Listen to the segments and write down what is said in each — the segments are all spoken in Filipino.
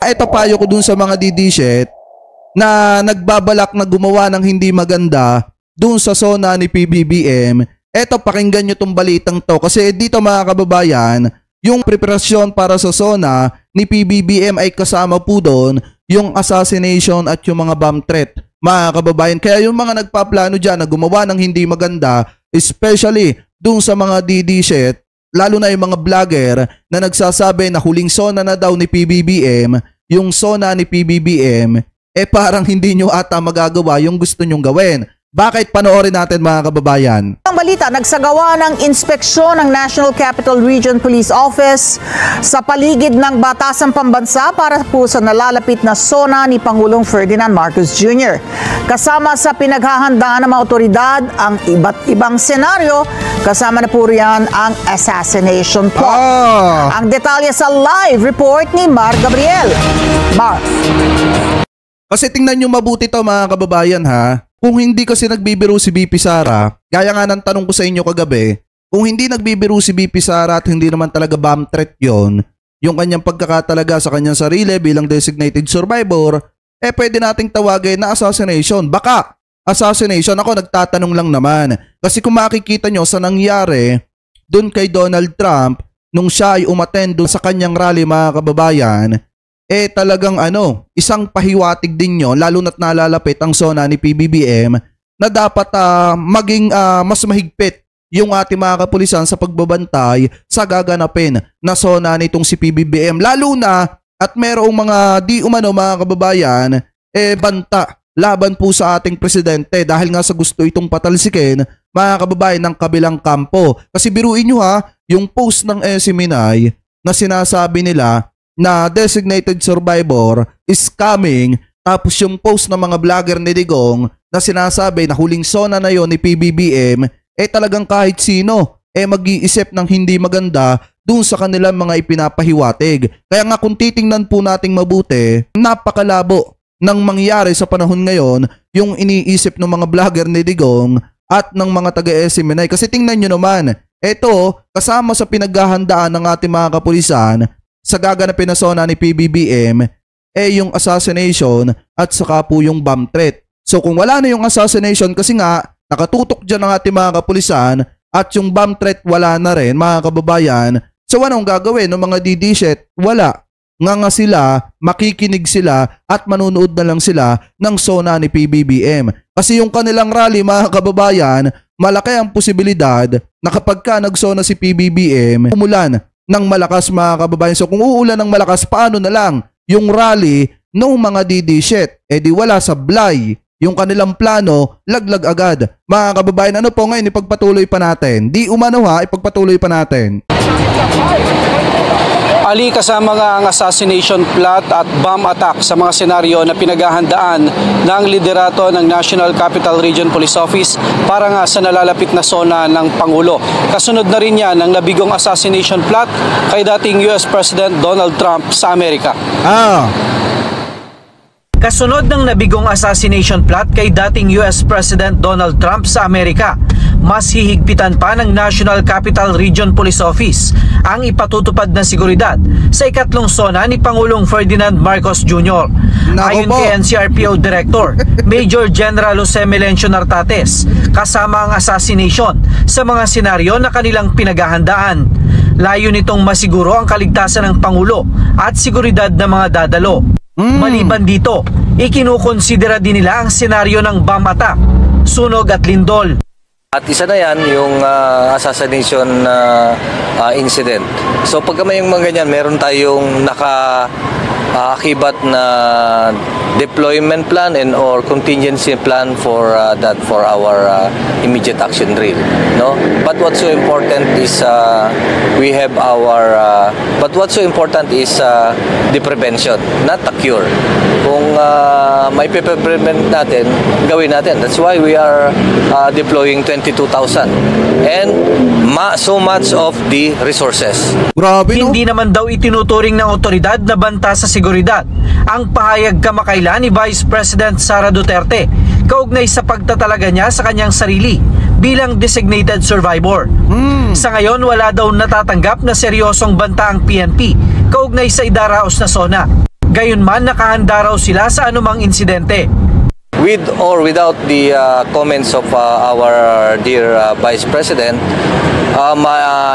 ito payo ko dun sa mga didishit na nagbabalak na gumawa ng hindi maganda dun sa zona ni PBBM. Eto, pakinggan nyo tong balitang to kasi dito mga kababayan, yung preparasyon para sa zona ni PBBM ay kasama po doon yung assassination at yung mga bomb threat, mga kababayan. Kaya yung mga nagpaplano dyan na gumawa ng hindi maganda, especially dun sa mga didishit, lalo na yung mga vlogger na nagsasabi na huling zona na daw ni PBBM, yung zona ni PBBM, parang hindi nyo ata magagawa yung gusto nyong gawin. Bakit? Panoorin natin mga kababayan. Ang balita, nagsagawa ng inspeksyon ng National Capital Region Police Office sa paligid ng Batasang Pambansa para po sa nalalapit na zona ni Pangulong Ferdinand Marcos Jr. Kasama sa pinaghahandaan ng mga otoridad ang iba't ibang senaryo, kasama na po riyan ang assassination plot. Ang detalye sa live report ni Mar Gabriel. Mar. Kasi tingnan nyo mabuti to mga kababayan ha. Kung hindi kasi nagbibiro si BP Sara, gaya nga ng tanong ko sa inyo kagabi, kung hindi nagbibiro si BP Sara at hindi naman talaga bomb threat yon, yung kanyang pagkakatalaga sa kanyang sarili bilang designated survivor, pwede nating tawagin na assassination. Baka assassination, ako nagtatanong lang naman. Kasi kung makikita nyo sa nangyari dun kay Donald Trump, nung siya ay umattend dun sa kanyang rally mga kababayan, talagang isang pahiwatig din nyo, lalo na't nalalapit ang zona ni PBBM, na dapat maging mas mahigpit yung ating mga kapulisan sa pagbabantay sa gaganapin na zona nitong si PBBM. Lalo na at merong mga di umano mga kababayan, banta laban po sa ating presidente dahil nga sa gusto itong patalsikin mga kababayan ng kabilang kampo. Kasi biruin nyo ha, yung post ng SMNI na sinasabi nila na designated survivor is coming, tapos yung post ng mga vlogger ni Digong na sinasabi na huling zona na yon ni PBBM, talagang kahit sino mag-iisip ng hindi maganda dun sa kanilang mga ipinapahiwatig. Kaya nga kung titingnan po nating mabuti, napakalabo ng mangyari sa panahon ngayon yung iniisip ng mga vlogger ni Digong at ng mga taga-SMNI. Kasi tingnan nyo naman, ito kasama sa pinaghahandaan ng ating mga kapulisan sa gaganapin na zona ni PBBM, yung assassination at saka po yung bomb threat. So kung wala na yung assassination kasi nga nakatutok dyan ng ating mga kapulisan at yung bomb threat wala na rin mga kababayan, so anong gagawin ng mga didishit? Wala. Nga sila, makikinig sila at manunood na lang sila ng zona ni PBBM. Kasi yung kanilang rally mga kababayan, malaki ang posibilidad na kapag ka nagsona si PBBM, umulan ng malakas mga kababayan. So kung uulan ng malakas, paano na lang yung rally ng mga didishit? Di wala sablay. Yung kanilang plano, laglag agad. Mga kababayan, ano po ngayon, ipagpatuloy pa natin. Di umano ha, ipagpatuloy pa natin. Ali, kasama nga ang assassination plot at bomb attack sa mga senaryo na pinaghahandaan ng liderato ng National Capital Region Police Office para nga sa nalalapit na zona ng Pangulo. Kasunod na rin yan ang nabigong assassination plot kay dating US President Donald Trump sa Amerika. Kasunod ng nabigong assassination plot kay dating US President Donald Trump sa Amerika, mas hihigpitan pa ng National Capital Region Police Office ang ipatutupad na seguridad sa ikatlong zona ni Pangulong Ferdinand Marcos Jr. Ayon kay NCRPO Director Major General Jose Melencio Nartates, kasama ang assassination sa mga senaryo na kanilang pinaghahandaan. Layo nitong masiguro ang kaligtasan ng Pangulo at seguridad ng mga dadalo. Maliban dito, ikinukonsidera din nila ang senaryo ng bomb attack, sunog at lindol. At isa na yan, yung assassination incident. So pagka may yung mga ganyan, meron tayong akibat na deployment plan and or contingency plan for for our immediate action drill, no? But what's so important is we have our the prevention, not the cure. Kung may prevent natin, gawin natin. That's why we are deploying 22,000 and so much of the resources. Grabe, no? Hindi naman daw itinuturing ng otoridad na banta sa seguridad ang pahayag kamakailan ni Vice President Sara Duterte kaugnay sa pagtatalaga niya sa kanyang sarili bilang designated survivor. Sa ngayon, wala daw natatanggap na seryosong banta ang PNP kaugnay sa idaraos na zona. Gayunman nakahanda raw sila sa anumang insidente. With or without the comments of our dear Vice President,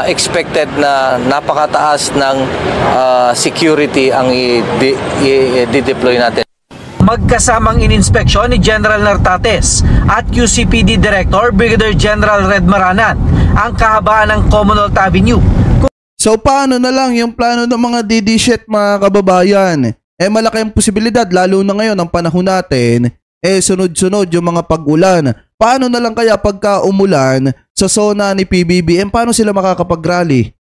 expected na napakataas ng security ang i-deploy natin. Magkasamang ininspeksyon ni General Nartates at QCPD Director Brigadier General Red Maranan ang kahabaan ng Commonwealth Avenue. So paano na lang yung plano ng mga DD shit mga kababayan? Malaki ang posibilidad lalo na ngayon ang panahon natin, sunod-sunod yung mga pag-ulan. Paano na lang kaya pagka umulan sa zona ni PBBM, paano sila makakapag-rally?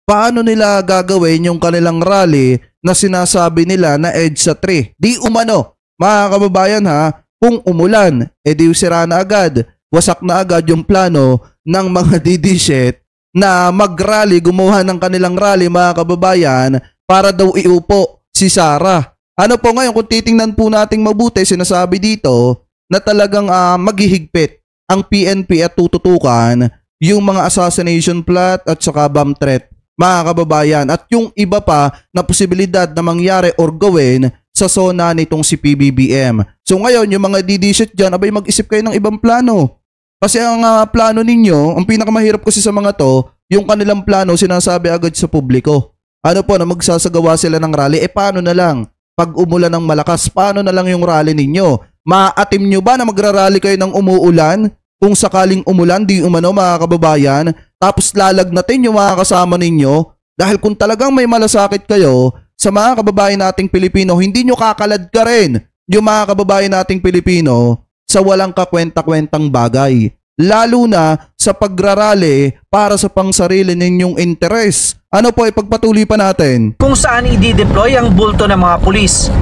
Paano nila gagawin yung kanilang rally na sinasabi nila na EDSA 3? Di umano, mga kababayan ha, kung umulan, di sira na agad, wasak na agad yung plano ng mga DD shit na mag-rally, gumawa ng kanilang rally mga kababayan para daw iupo si Sara. Ano po ngayon kung titingnan po nating mabuti, sinasabi dito na talagang maghihigpit ang PNP at tututukan yung mga assassination plot at saka bomb threat mga kababayan at yung iba pa na posibilidad na mangyari or gawin sa zona nitong si PBBM. So ngayon yung mga DD shit dyan, abay mag-isip kayo ng ibang plano. Kasi ang plano ninyo, ang pinakamahirap kasi sa mga to, yung kanilang plano sinasabi agad sa publiko. Ano po na magsasagawa sila ng rally, paano na lang? Pag umulan ng malakas, paano na lang yung rally ninyo? Maatim nyo ba na magrarally kayo ng umuulan? Kung sakaling umulan, di umano mga kababayan, tapos lalagnatin yung mga kasama ninyo? Dahil kung talagang may malasakit kayo sa mga kababayan nating Pilipino, hindi nyo kakalad ka rin yung mga kababayan nating Pilipino sa walang kakwenta-kwentang bagay. Lalo na sa pagrarally para sa pangsarili ninyong interes. Ano po, ipagpatuloy pa natin. Kung saan i-deploy ang bulto ng mga pulis.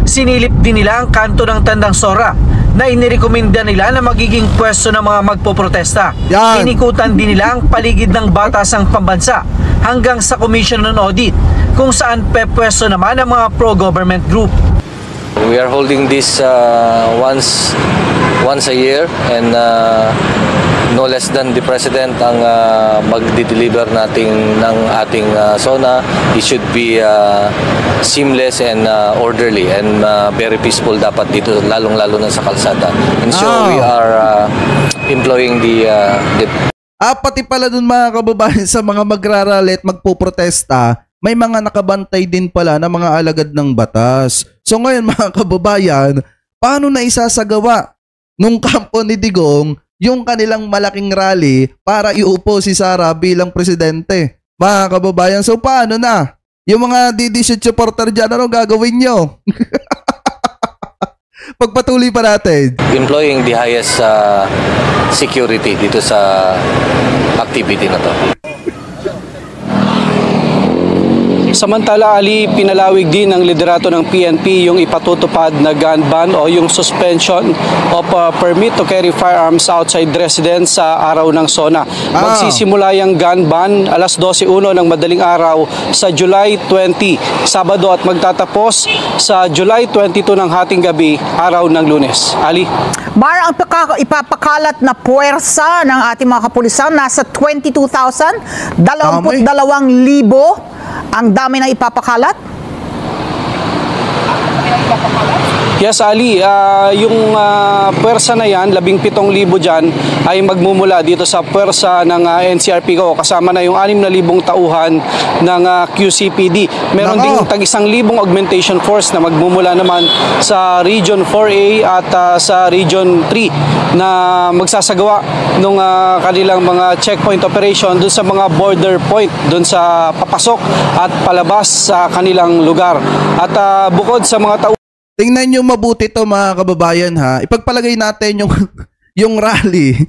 Sinilip din nila ang kanto ng Tandang Sora na inirekomenda nila na magiging pwesto ng mga magpoprotesta. Yan. Inikutan din nila ang paligid ng Batasang Pambansa hanggang sa Commission on Audit kung saan pepwesto naman ang mga pro-government group. We are holding this once a year and no less than the President ang magdi-deliver ng ating zona. It should be seamless and orderly and very peaceful dapat dito, lalong-lalo na sa kalsada. And so we are employing the pati pala dun mga kababayan sa mga magrarally at magpoprotesta, may mga nakabantay din pala na mga alagad ng batas. So ngayon mga kababayan, paano na isasagawa nung kampo ni Digong yung kanilang malaking rally para iupo si Sara bilang presidente? Mga kababayan, so paano na? Yung mga DD supporter dyan, ano gagawin nyo? Pagpatuloy pa natin. Employing the highest security dito sa activity na to. Samantala, Ali, pinalawig din ng liderato ng PNP yung ipatutupad na gun ban o yung suspension of permit to carry firearms outside residence sa araw ng SONA. Magsisimula yung gun ban alas 12:01 ng madaling araw sa July 20, Sabado at magtatapos sa July 22 ng hating gabi, araw ng Lunes. Ali? Mar, ang ipapakalat na puwersa ng ating mga kapulisan nasa 22,000, 22,000 ang dami na ipapakalat? Yes, Ali, yung puwersa na yan, 17,000 dyan, ay magmumula dito sa puwersa ng NCRP ko. Kasama na yung 6,000 tauhan ng QCPD. Meron ding tag-1,000 augmentation force na magmumula naman sa Region 4A at sa Region 3 na magsasagawa ng kanilang mga checkpoint operation dun sa mga border point, dun sa papasok at palabas sa kanilang lugar. At bukod sa mga tingnan nyo mabuti to mga kababayan ha. Ipagpalagay natin yung rally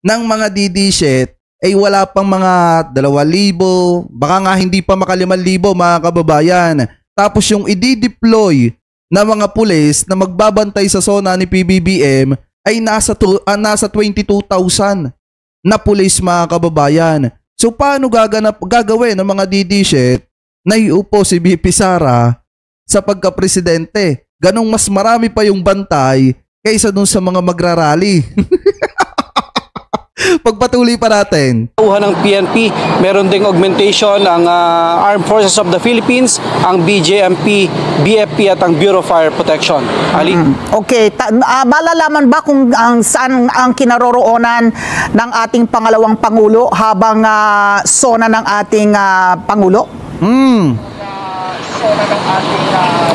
ng mga DD shit ay wala pang mga 2,000, baka nga hindi pa maka 5,000 mga kababayan. Tapos yung i-deploy na mga pulis na magbabantay sa zona ni PBBM ay nasa 22,000 na pulis mga kababayan. So paano gagawin ng mga DD shit na iupo si BP Sara sa pagka-presidente? Ganong mas marami pa yung bantay kaysa dun sa mga magrarally. Pagpatuloy pa natin. Tauhan ng PNP, meron ding augmentation ang Armed Forces of the Philippines, ang BJMP, BFP at ang Bureau of Fire Protection. Ali? Okay, malalaman ba kung saan ang kinaroroonan ng ating pangalawang Pangulo habang SONA ng ating Pangulo?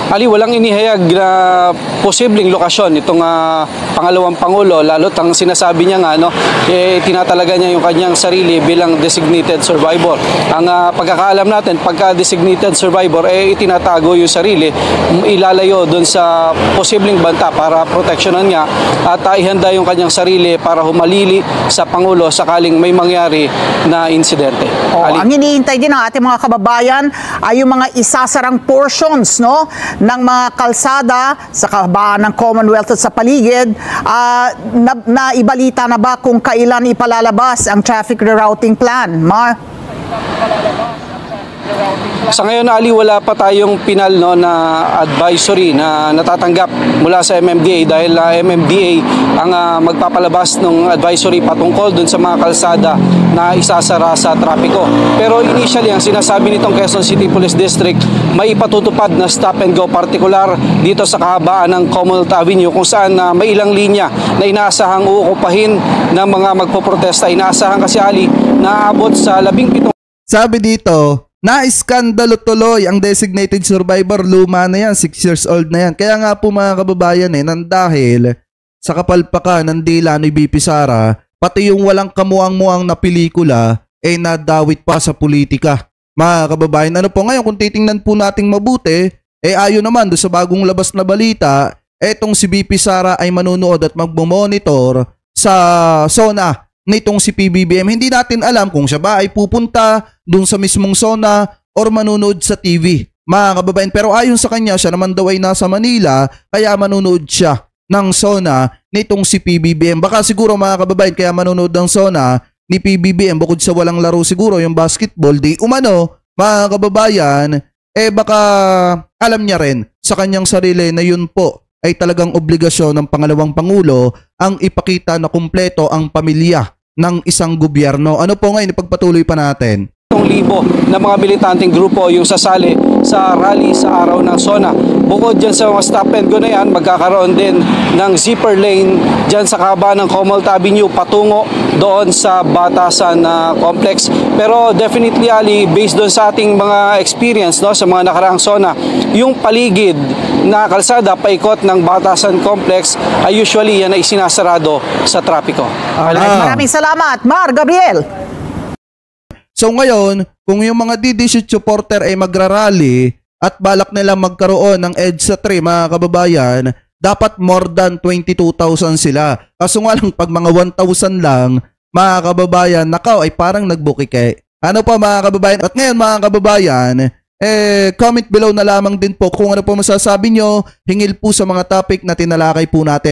Ali, walang inihayag na posibleng lokasyon itong pangalawang Pangulo, lalo't ang sinasabi niya nga, tinatalaga niya yung kanyang sarili bilang designated survivor. Ang pagkakaalam natin, pagka designated survivor, itinatago yung sarili, ilalayo doon sa posibleng banta para proteksyonan niya at ihanda yung kanyang sarili para humalili sa Pangulo sakaling may mangyari na insidente. Ang hinihintay din ng ating mga kababayan ay yung mga isasarang portions ng mga kalsada sa kahabaan ng Commonwealth at sa paligid. Naibalita na ba kung kailan ipalalabas ang traffic rerouting plan? Mar? Sa ngayon, Ali, wala pa tayong pinal na advisory na natatanggap mula sa MMDA dahil MMDA ang magpapalabas ng advisory patungkol dun sa mga kalsada na isasara sa trapiko. Pero initially, ang sinasabi nitong Quezon City Police District, may ipatutupad na stop and go particular dito sa kahabaan ng Commonwealth Avenue kung saan may ilang linya na inaasahang uukupahin ng mga magpoprotesta. Inaasahan kasi, Ali, na aabot sa 17. Sabi dito, na-iskandalo tuloy ang designated survivor. Luma na yan, 6 years old na yan. Kaya nga po mga kababayan, nang dahil sa kapalpakan ng dila ni BP Sara, pati yung walang kamuang-muang na pelikula, nadawit pa sa politika. Mga kababayan, ano po ngayon, kung titingnan po nating mabuti, ayon naman doon sa bagong labas na balita, etong si BP Sara ay manunood at magmomonitor sa SONA nitong si PBBM. Hindi natin alam kung siya ba ay pupunta dun sa mismong SONA or manunood sa TV, mga kababayan. Pero ayon sa kanya, siya naman daw ay nasa Manila, kaya manunood siya ng SONA nitong si PBBM. Baka siguro mga kababayan, kaya manunood ng SONA ni PBBM, bukod sa walang laro siguro, yung basketball, di umano, mga kababayan, baka alam niya rin sa kanyang sarili na yun po ay talagang obligasyon ng pangalawang Pangulo ang ipakita na kumpleto ang pamilya ng isang gobyerno. Ano po ngayon, ipagpatuloy pa natin. 1,000 na mga militanteng grupo yung sasali sa rally sa araw ng SONA. Bukod dyan sa mga stop and go na yan, magkakaroon din ng zipper lane dyan sa kahabaan ng Commonwealth Avenue patungo doon sa Batasan Complex. Pero definitely, Ali, based doon sa ating mga experience sa mga nakaraang SONA, yung paligid na kalsada paikot ng Batasan Complex ay usually yan ay sinasarado sa trapiko. Maraming salamat, Mar Gabriel. So ngayon, kung yung mga DD supporter ay magrarally at balak nila magkaroon ng EDSA 3, mga kababayan, dapat more than 22,000 sila. Kaso nga lang, pag mga 1,000 lang, mga kababayan, nakaw ay parang nagbukike. Ano pa mga kababayan? At ngayon mga kababayan, comment below na lamang din po kung ano po masasabi nyo, hingil po sa mga topic na tinalakay po natin.